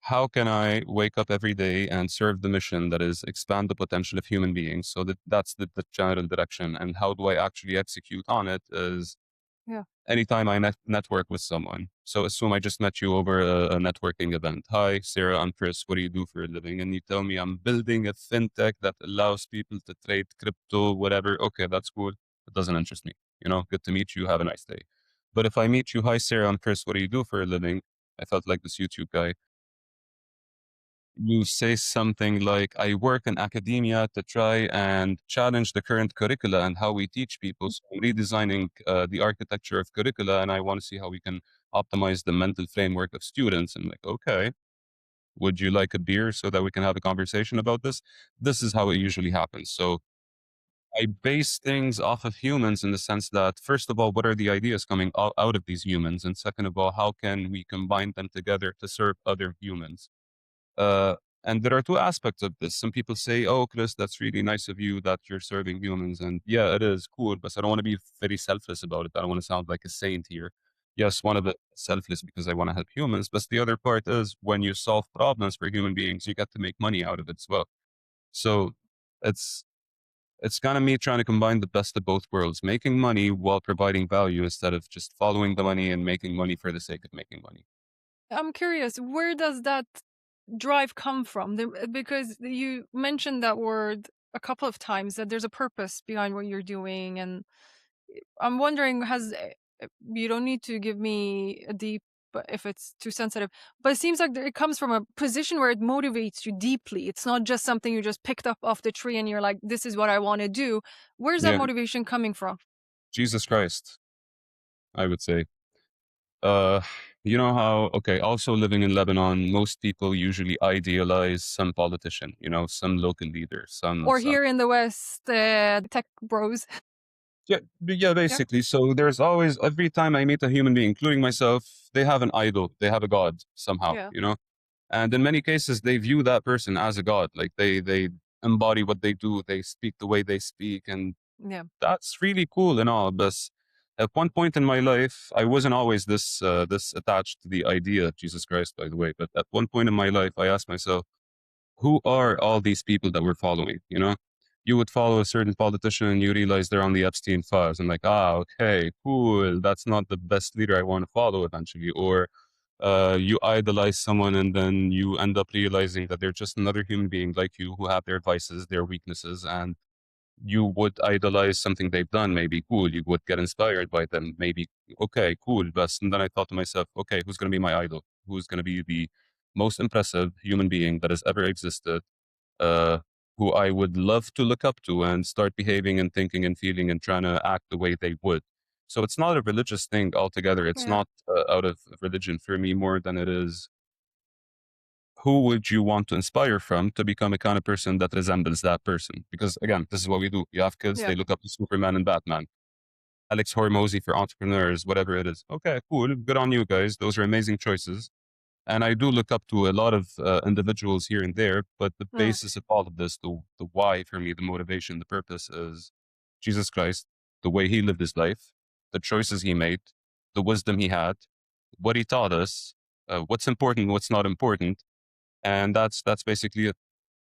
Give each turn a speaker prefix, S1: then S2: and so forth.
S1: how can I wake up every day and serve the mission that is expand the potential of human beings? So that's the general direction. And how do I actually execute on it is
S2: Yeah.
S1: anytime I network with someone. So assume I just met you over a networking event. Hi, Sarah, I'm Chris. What do you do for a living? And you tell me I'm building a fintech that allows people to trade crypto, whatever. Okay, that's cool. It doesn't interest me. Good to meet you. Have a nice day. But if I meet you, hi, Sarah, I'm Chris. What do you do for a living? I felt like this YouTube guy. You say something like, I work in academia to try and challenge the current curricula and how we teach people. So I'm redesigning the architecture of curricula, and I want to see how we can optimize the mental framework of students. And like, okay, would you like a beer so that we can have a conversation about this? This is how it usually happens. So I base things off of humans in the sense that, first of all, what are the ideas coming out of these humans? And second of all, how can we combine them together to serve other humans? Uh, and there are two aspects of this. Some people say, "Oh, Chris, that's really nice of you that you're serving humans." And yeah, it is cool, but I don't want to be very selfless about it. I don't want to sound like a saint here. Yes, one of it selfless because I want to help humans, but the other part is when you solve problems for human beings, you get to make money out of it as well. So it's it's kind of me trying to combine the best of both worlds, making money while providing value instead of just following the money and making money for the sake of making money.
S2: I'm curious, where does that drive come from? Because you mentioned that word a couple of times, that there's a purpose behind what you're doing, and I'm wondering, you don't need to give me a deep, if it's too sensitive, but it seems like it comes from a position where it motivates you deeply. It's not just something you just picked up off the tree and you're like, this is what I want to do. Where's that
S1: Yeah,
S2: motivation coming from?
S1: Jesus Christ, I would say. Uh, you know how, okay, also living in Lebanon, most people usually idealize some politician, some local leader,
S2: Or
S1: some,
S2: here in the West, tech bros.
S1: yeah, yeah,
S2: Yeah.
S1: basically. So there's always, every time I meet a human being, including myself, they have an idol, they have a god
S2: Yeah.
S1: somehow. And in many cases, they view that person as a god. Like they embody what they do, they speak the way they speak, and
S2: Yeah.
S1: that's really cool and all. But at one point in my life, I wasn't always this attached to the idea of Jesus Christ, by the way. But at one point in my life, I asked myself, who are all these people that we're following? You would follow a certain politician and you realize they're on the Epstein files, and like, okay, cool. That's not the best leader I want to follow eventually. Or you idolize someone and then you end up realizing that they're just another human being like you who have their vices, their weaknesses, and you would idolize something they've done. Maybe cool. You would get inspired by them. Maybe okay, cool. But and then I thought to myself, okay, who's going to be my idol? Who's going to be the most impressive human being that has ever existed? Uh, who I would love to look up to and start behaving and thinking and feeling and trying to act the way they would. So it's not a religious thing altogether. It's
S2: Yeah.
S1: not out of religion for me more than it is who would you want to inspire from to become a kind of person that resembles that person? Because again, this is what we do. You have kids,
S2: Yeah.
S1: they look up to Superman and Batman. Alex Hormozy for entrepreneurs, whatever it is. Okay, cool. Good on you guys. Those are amazing choices. And I do look up to a lot of individuals here and there, but the
S2: Mm.
S1: basis of all of this, the why for me, the motivation, the purpose is Jesus Christ, the way he lived his life, the choices he made, the wisdom he had, what he taught us, what's important, what's not important, and that's basically it.